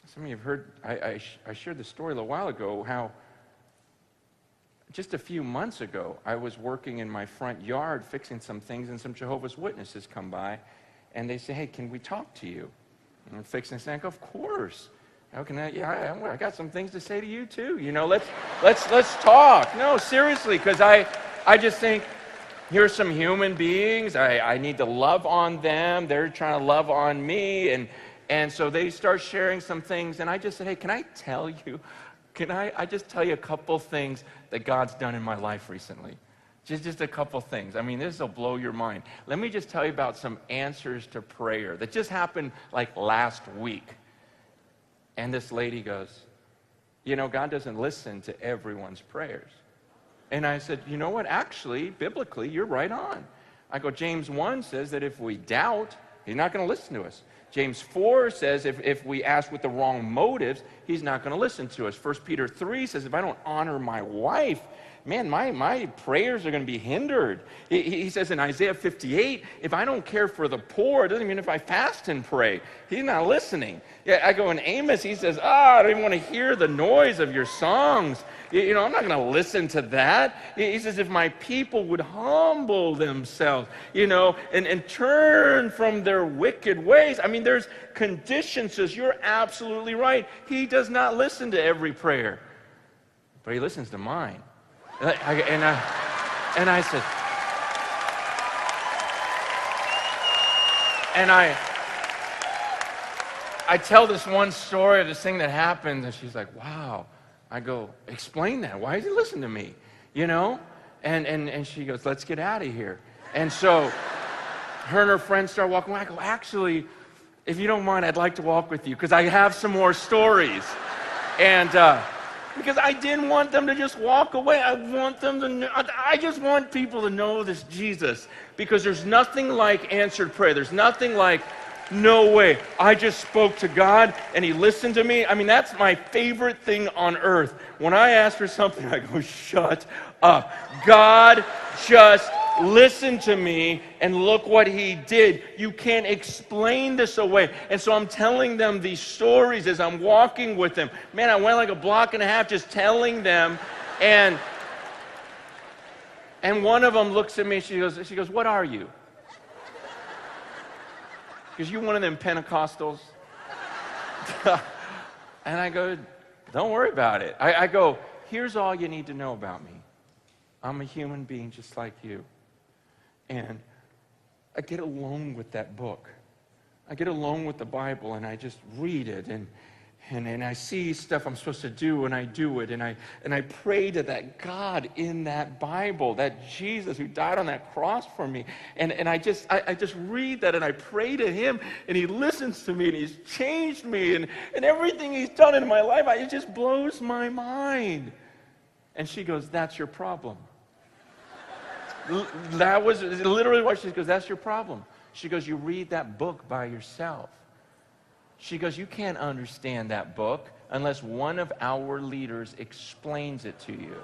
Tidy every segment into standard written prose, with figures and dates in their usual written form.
some of you have heard, I shared the story a little while ago, how just a few months ago, I was working in my front yard fixing some things, and some Jehovah's Witnesses come by, and they say, hey, can we talk to you? And I'm fixing this, and I go, of course. How can I? Yeah, I got some things to say to you too. Let's talk. No, seriously, because I just think, here's some human beings. I need to love on them. They're trying to love on me, and so they start sharing some things, and I just said, hey, can I tell you? Can I just tell you a couple things that God's done in my life recently? Just a couple things. I mean, this will blow your mind. Let me just tell you about some answers to prayer that just happened like last week. And this lady goes, God doesn't listen to everyone's prayers. And I said, you know what? Actually, biblically, you're right on. I go, James 1 says that if we doubt, he's not going to listen to us. James 4 says if we ask with the wrong motives, he's not going to listen to us. 1 Peter 3 says if I don't honor my wife, man, my prayers are going to be hindered. He says in Isaiah 58, if I don't care for the poor, it doesn't mean if I fast and pray. He's not listening. Yeah, I go in Amos, he says, I don't even want to hear the noise of your songs. I'm not going to listen to that. He says, if my people would humble themselves, and turn from their wicked ways. I mean, there's conditions. Says, you're absolutely right. He does not listen to every prayer, but he listens to mine. And I said, and I tell this one story of this thing that happened, and she's like, wow. I go, explain that. Why does he listen to me? And she goes, let's get out of here. And so her and her friends start walking away. I go, actually, if you don't mind, I'd like to walk with you because I have some more stories. And because I didn't want them to just walk away. I just want people to know this Jesus, because there's nothing like answered prayer. There's nothing like, no way, I just spoke to God and he listened to me. I mean, that's my favorite thing on earth. When I ask for something, I go, shut up. God just listened to me, and look what he did. You can't explain this away. And so I'm telling them these stories as I'm walking with them. Man, I went like a block and a half just telling them. And one of them looks at me, she goes, what are you? Because you're one of them Pentecostals. And I go, don't worry about it. I go, here's all you need to know about me. I'm a human being just like you. And I get alone with that book. I get alone with the Bible, and I just read it, and I see stuff I'm supposed to do, and I do it, and I pray to that God in that Bible, that Jesus who died on that cross for me, and I just read that, and I pray to him, and he listens to me, and he's changed me, and everything he's done in my life, it just blows my mind. And she goes, that's your problem. That was literally what she goes, that's your problem. She goes, you read that book by yourself. She goes, you can't understand that book unless one of our leaders explains it to you.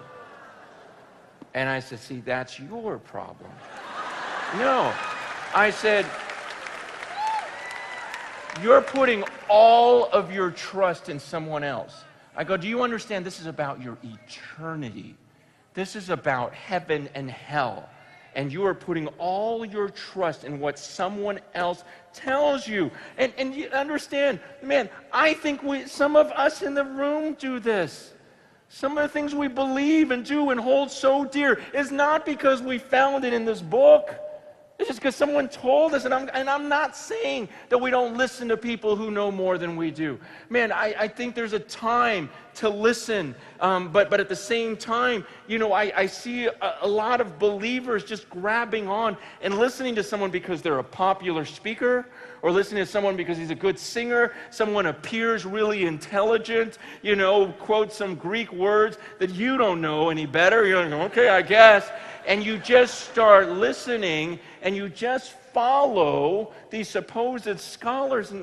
And I said, see, that's your problem. No. I said, you're putting all of your trust in someone else. I go, do you understand this is about your eternity? This is about heaven and hell. And you are putting all your trust in what someone else tells you. And you understand, man, I think some of us in the room do this. Some of the things we believe and do and hold so dear is not because we found it in this book. It's just because someone told us, and I'm not saying that we don't listen to people who know more than we do. Man, I think there's a time to listen, but at the same time, I see a lot of believers just grabbing on and listening to someone because they're a popular speaker, or listening to someone because he's a good singer, someone appears really intelligent, quotes some Greek words that you don't know any better. You're like, okay, I guess. And you just start listening, and you just follow these supposed scholars.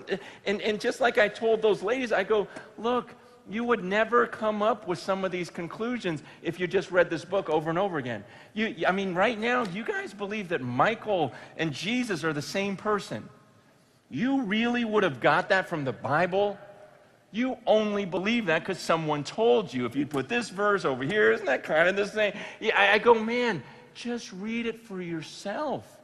And just like I told those ladies, I go, look, you would never come up with some of these conclusions if you just read this book over and over again. Right now, you guys believe that Michael and Jesus are the same person. You really would have got that from the Bible? You only believe that because someone told you. If you put this verse over here, isn't that kind of the same? Yeah, I go, man, just read it for yourself.